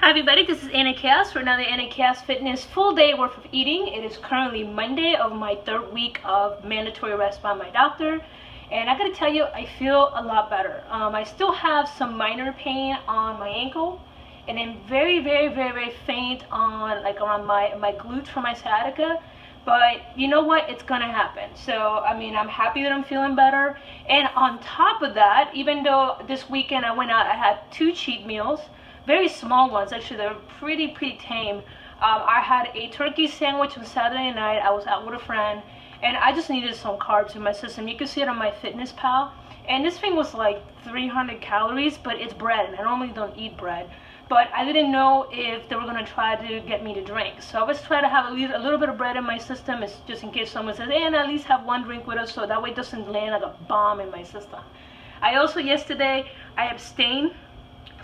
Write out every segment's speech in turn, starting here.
Hi everybody, this is Anna Khayos for another Anna Khayos Fitness full day worth of eating. It is currently Monday of my third week of mandatory rest by my doctor. And I gotta tell you, I feel a lot better. I still have some minor pain on my ankle. And then very faint on like around my glutes for my sciatica. But you know what? It's gonna happen. So, I mean, I'm happy that I'm feeling better. And on top of that, even though this weekend I went out, I had 2 cheat meals. Very small ones, actually. They're pretty tame. I had a turkey sandwich on Saturday night. I was out with a friend, and I just needed some carbs in my system. You can see it on my Fitness Pal, and this thing was like 300 calories, but it's bread, and I normally don't eat bread. But I didn't know if they were gonna try to get me to drink, so I was trying to have a little bit of bread in my system, just in case someone says, "Hey, and at least have one drink with us," so that way it doesn't land like a bomb in my system. I also yesterday I abstained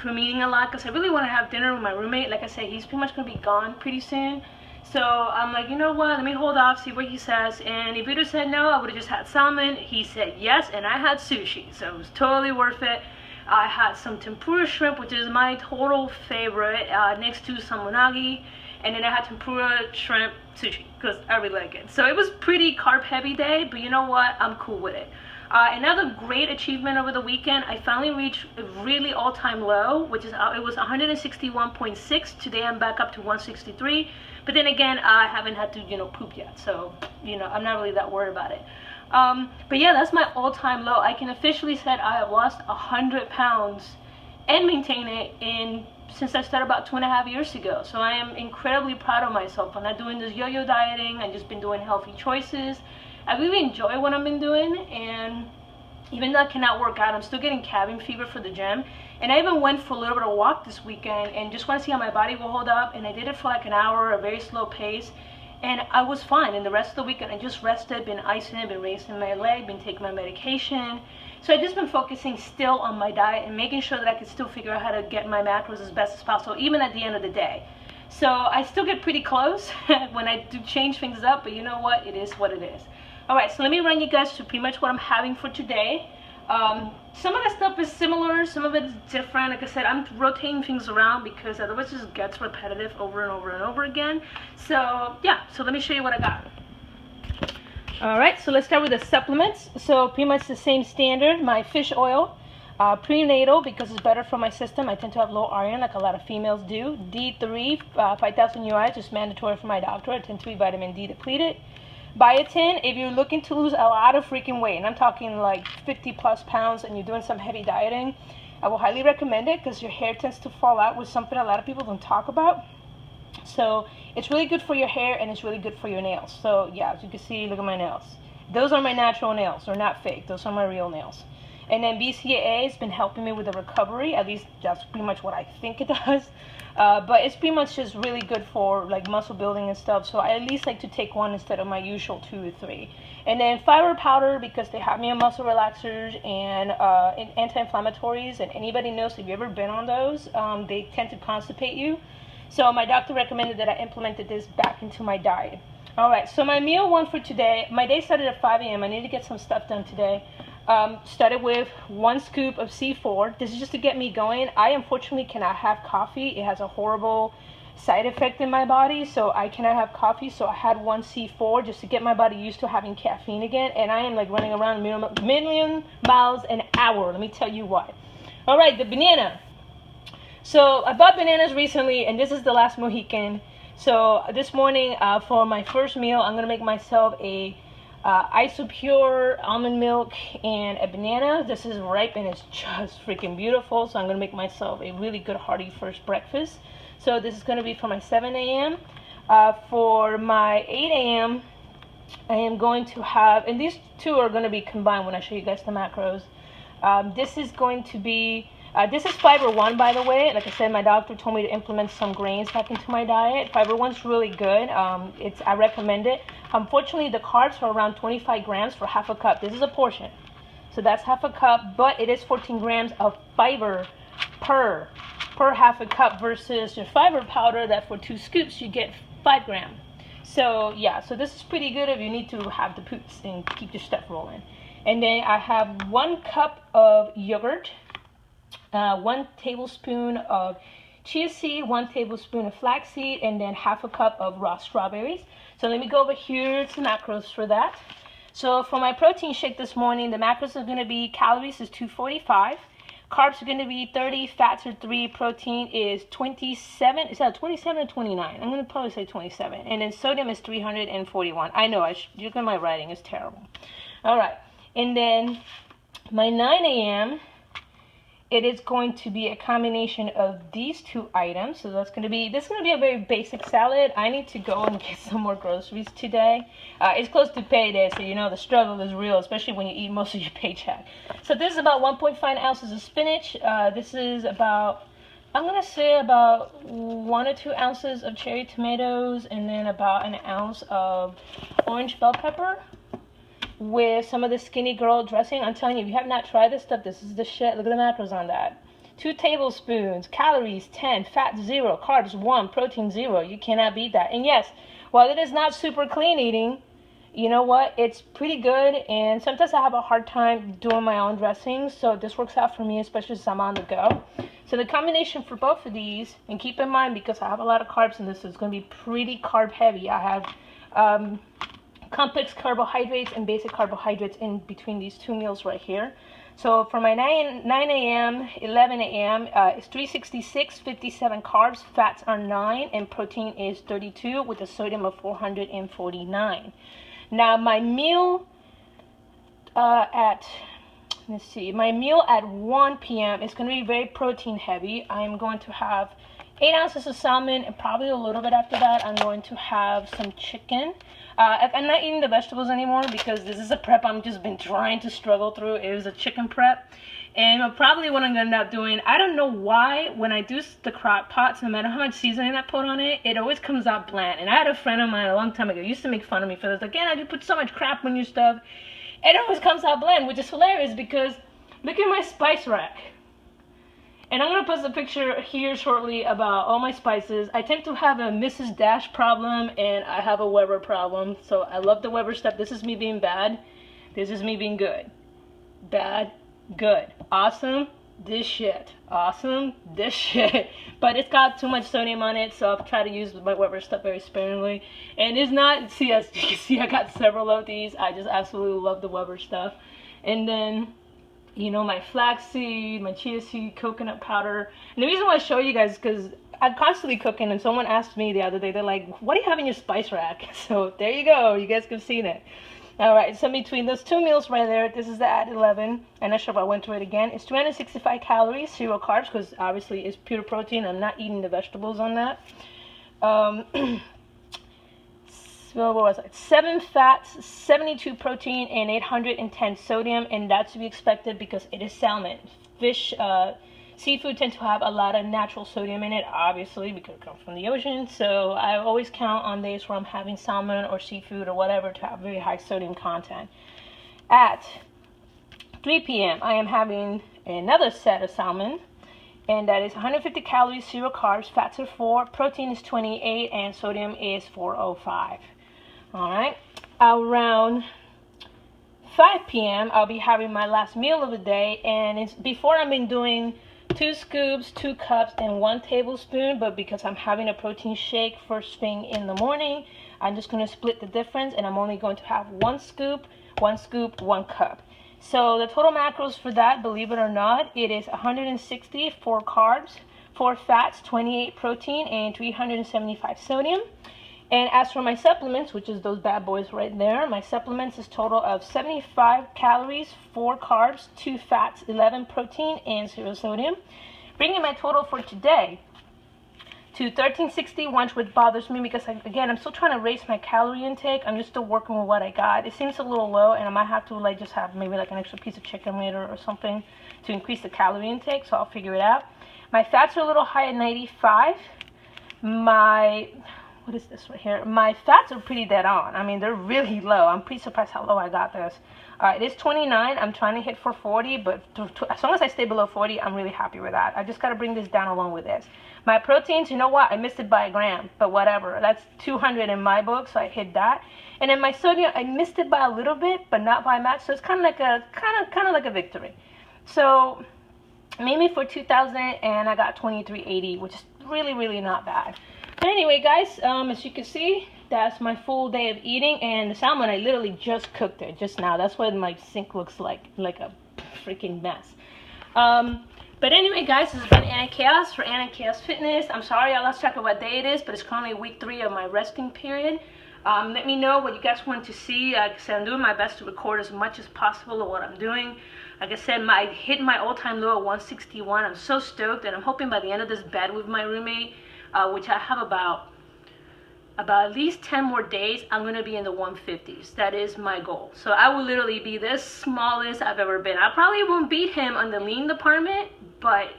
from eating a lot because I really want to have dinner with my roommate. Like I said, he's pretty much going to be gone pretty soon. So I'm like, you know what, let me hold off, see what he says. And if he'd have said no, I would have just had salmon. He said yes, and I had sushi. So it was totally worth it. I had some tempura shrimp, which is my total favorite, next to some unagi. And then I had tempura shrimp sushi because I really like it. So it was pretty carb heavy day, but you know what, I'm cool with it. Another great achievement over the weekend, I finally reached a really all-time low, which is it was 161.6. Today I'm back up to 163. But then again, I haven't had to poop yet, so I'm not really that worried about it. But yeah, that's my all-time low. I can officially say I have lost 100 pounds and maintained it since I started about 2.5 years ago. So I am incredibly proud of myself. I'm not doing this yo-yo dieting. I've just been doing healthy choices. I really enjoy what I've been doing, and even though I cannot work out, I'm still getting cabin fever for the gym. And I even went for a little bit of walk this weekend and just want to see how my body will hold up. And I did it for like an hour, a very slow pace, and I was fine. And the rest of the weekend I just rested, been icing, been raising my leg, been taking my medication. So I've just been focusing still on my diet and making sure that I can still figure out how to get my macros as best as possible, even at the end of the day. So I still get pretty close when I do change things up, but you know what? It is what it is. Alright, so let me run you guys through pretty much what I'm having for today. Some of the stuff is similar, some of it is different. Like I said, I'm rotating things around because otherwise it just gets repetitive over and over again. So yeah, so let me show you what I got. Alright, so let's start with the supplements. So pretty much the same standard. My fish oil, prenatal, because it's better for my system. I tend to have low iron like a lot of females do. D3, 5,000 UI, just mandatory for my doctor. I tend to be vitamin D depleted. Biotin, if you're looking to lose a lot of freaking weight, and I'm talking like 50 plus pounds, and you're doing some heavy dieting, I will highly recommend it because your hair tends to fall out, with something a lot of people don't talk about. So it's really good for your hair, and it's really good for your nails. So yeah, as you can see, look at my nails. Those are my natural nails. They're not fake. Those are my real nails. And then BCAA has been helping me with the recovery. At least that's pretty much what I think it does. But it's pretty much just really good for like muscle building and stuff. So I at least like to take one instead of my usual 2 or 3. And then fiber powder, because they have me on muscle relaxers and anti-inflammatories. And anybody knows, if you've ever been on those, they tend to constipate you. So my doctor recommended that I implemented this back into my diet. Alright, so my meal one for today, my day started at 5 a.m. I need to get some stuff done today. Started with 1 scoop of C4. This is just to get me going. I unfortunately cannot have coffee. It has a horrible side effect in my body, so I cannot have coffee. So I had 1 C4 just to get my body used to having caffeine again. And I am like running around a million miles an hour. Let me tell you what. Alright, the banana. So I bought bananas recently, and this is the last Mohican. So this morning, for my first meal, I'm going to make myself a Isopure almond milk and a banana. This is ripe and it's just freaking beautiful. So I'm going to make myself a really good hearty first breakfast. So this is going to be for my 7 a.m. For my 8 a.m. I am going to have, and these two are going to be combined when I show you guys the macros. This is going to be, this is Fiber One, by the way. Like I said, my doctor told me to implement some grains back into my diet. Fiber One's really good. I recommend it. Unfortunately, the carbs are around 25 grams for half a cup. This is a portion. So that's half a cup, but it is 14 grams of fiber per half a cup versus your fiber powder that for 2 scoops you get 5 grams. So yeah, so this is pretty good if you need to have the poops and keep your stuff rolling. And then I have 1 cup of yogurt, 1 tablespoon of chia seed, 1 tablespoon of flaxseed, and then half a cup of raw strawberries. So let me go over here to macros for that. So for my protein shake this morning, the macros are going to be calories is 245. Carbs are going to be 30, fats are 3, protein is 27. Is that 27 or 29? I'm going to probably say 27. And then sodium is 341. I know, you look at my writing, it's terrible. All right. And then my 9 a.m., it is going to be a combination of these 2 items. So this is going to be a very basic salad. I need to go and get some more groceries today. It's close to payday, so you know the struggle is real, especially when you eat most of your paycheck. So this is about 1.5 ounces of spinach. This is about, I'm going to say about 1 or 2 ounces of cherry tomatoes, and then about an ounce of orange bell pepper with some of the Skinny Girl dressing. I'm telling you, if you have not tried this stuff, this is the shit. Look at the macros on that. 2 tablespoons, calories 10, fat 0, carbs 1, protein 0. You cannot beat that. And yes, while it is not super clean eating, you know what? It's pretty good, and sometimes I have a hard time doing my own dressings, so this works out for me, especially since I'm on the go. So the combination for both of these, and keep in mind, because I have a lot of carbs in this, it's going to be pretty carb heavy. I have complex carbohydrates and basic carbohydrates in between these 2 meals right here. So for my 9 a.m., 11 a.m., it's 366, 57 carbs, fats are 9, and protein is 32 with a sodium of 449. Now my meal my meal at 1 p.m. is going to be very protein heavy. I'm going to have 8 ounces of salmon, and probably a little bit after that I'm going to have some chicken. I'm not eating the vegetables anymore because this is a prep I've just been trying to struggle through. It was a chicken prep. And probably what I'm going to end up doing, I don't know why, when I do the crock pots, no matter how much seasoning I put on it, it always comes out bland. And I had a friend of mine a long time ago used to make fun of me for this. Like, Anna, you put so much crap on your stuff. It always comes out bland, which is hilarious because look at my spice rack. And I'm going to post a picture here shortly about all my spices. I tend to have a Mrs. Dash problem, and I have a Weber problem. So I love the Weber stuff. This is me being bad. This is me being good. Bad, good. Awesome, this shit. Awesome, this shit. But it's got too much sodium on it, so I've tried to use my Weber stuff very sparingly. And it's not, see, as you can see, I got several of these. I just absolutely love the Weber stuff. And then, you know, my flaxseed, my chia seed, coconut powder. And the reason why I show you guys is because I'm constantly cooking, and someone asked me the other day, they're like, what do you have in your spice rack? So there you go, you guys could have seen it. Alright, so between those 2 meals right there, this is the at 11. I'm not sure if I went through it again. It's 265 calories, 0 carbs, because obviously it's pure protein. I'm not eating the vegetables on that. So what was it? 7 fats, 72 protein, and 810 sodium, and that's to be expected because it is salmon. Fish, seafood tend to have a lot of natural sodium in it, obviously, because it comes from the ocean. So I always count on days where I'm having salmon or seafood or whatever to have very high sodium content. At 3 p.m., I am having another set of salmon, and that is 150 calories, 0 carbs, fats are 4, protein is 28, and sodium is 405. All right, around 5 p.m., I'll be having my last meal of the day, and it's before I've been doing 2 scoops, 2 cups, and 1 tablespoon, but because I'm having a protein shake first thing in the morning, I'm just going to split the difference, and I'm only going to have 1 scoop, 1 cup. So the total macros for that, believe it or not, it is 160 for carbs, 4 fats, 28 protein, and 375 sodium. And as for my supplements, which is those bad boys right there, my supplements is total of 75 calories, 4 carbs, 2 fats, 11 protein, and 0 sodium. Bringing my total for today to 1361, which bothers me because, again, I'm still trying to raise my calorie intake. I'm just still working with what I got. It seems a little low, and I might have to like just have maybe like an extra piece of chicken later or something to increase the calorie intake, so I'll figure it out. My fats are a little high at 95. What is this right here? My fats are pretty dead on. I mean, they're really low. I'm pretty surprised how low I got this. It is 29. I'm trying to hit for 40, but as long as I stay below 40, I'm really happy with that. I just got to bring this down along with this. My proteins, you know what? I missed it by a gram, but whatever. That's 200 in my book, so I hit that. And then my sodium, I missed it by a little bit, but not by much. So it's kind of like a victory. So maybe for 2,000, and I got 2380, which is really, really not bad. But anyway, guys, as you can see, that's my full day of eating, and the salmon, I literally just cooked it just now. That's what my sink looks like a freaking mess. But anyway, guys, this has been Anna Chaos for Anna Chaos Fitness. I'm sorry I lost track of what day it is, but it's currently week 3 of my resting period. Let me know what you guys want to see. Like I said, I'm doing my best to record as much as possible of what I'm doing. Like I said, I hit my all-time low at 161. I'm so stoked, and I'm hoping by the end of this bed with my roommate, which I have about at least 10 more days, I'm going to be in the 150s. That is my goal. So I will literally be the smallest I've ever been. I probably won't beat him on the lean department, but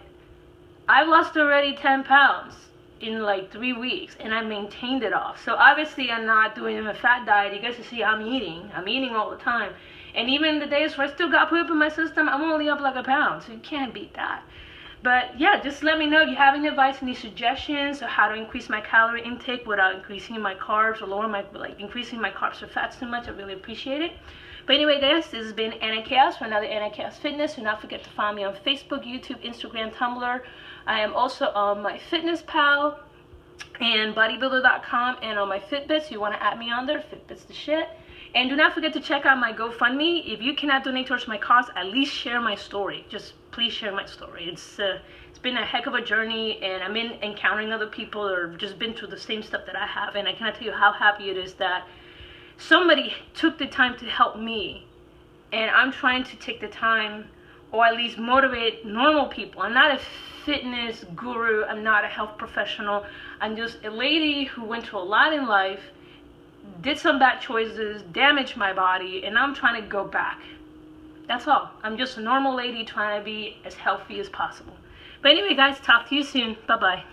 I've lost already 10 pounds in like 3 weeks, and I maintained it off. So obviously I'm not doing a fat diet. You guys can see I'm eating all the time. And even the days where I still got poop in my system, I'm only up like a pound. So you can't beat that. But yeah, just let me know if you have any advice, any suggestions on how to increase my calorie intake without increasing my carbs or increasing my carbs or fats too much. I really appreciate it. But anyway, guys, this has been Anna Chaos for another Anna Chaos Fitness. Do not forget to find me on Facebook, YouTube, Instagram, Tumblr. I am also on my Fitness Pal and bodybuilder.com, and on my Fitbits. You want to add me on there? Fitbits the shit. And do not forget to check out my GoFundMe. If you cannot donate towards my cause, at least share my story. Just please share my story. It's been a heck of a journey, and I'm encountering other people or just been through the same stuff that I have. And I cannot tell you how happy it is that somebody took the time to help me. And I'm trying to take the time, or at least motivate normal people. I'm not a fitness guru. I'm not a health professional. I'm just a lady who went through a lot in life, did some bad choices, damaged my body, and I'm trying to go back. That's all. I'm just a normal lady trying to be as healthy as possible. But anyway, guys, talk to you soon. Bye-bye.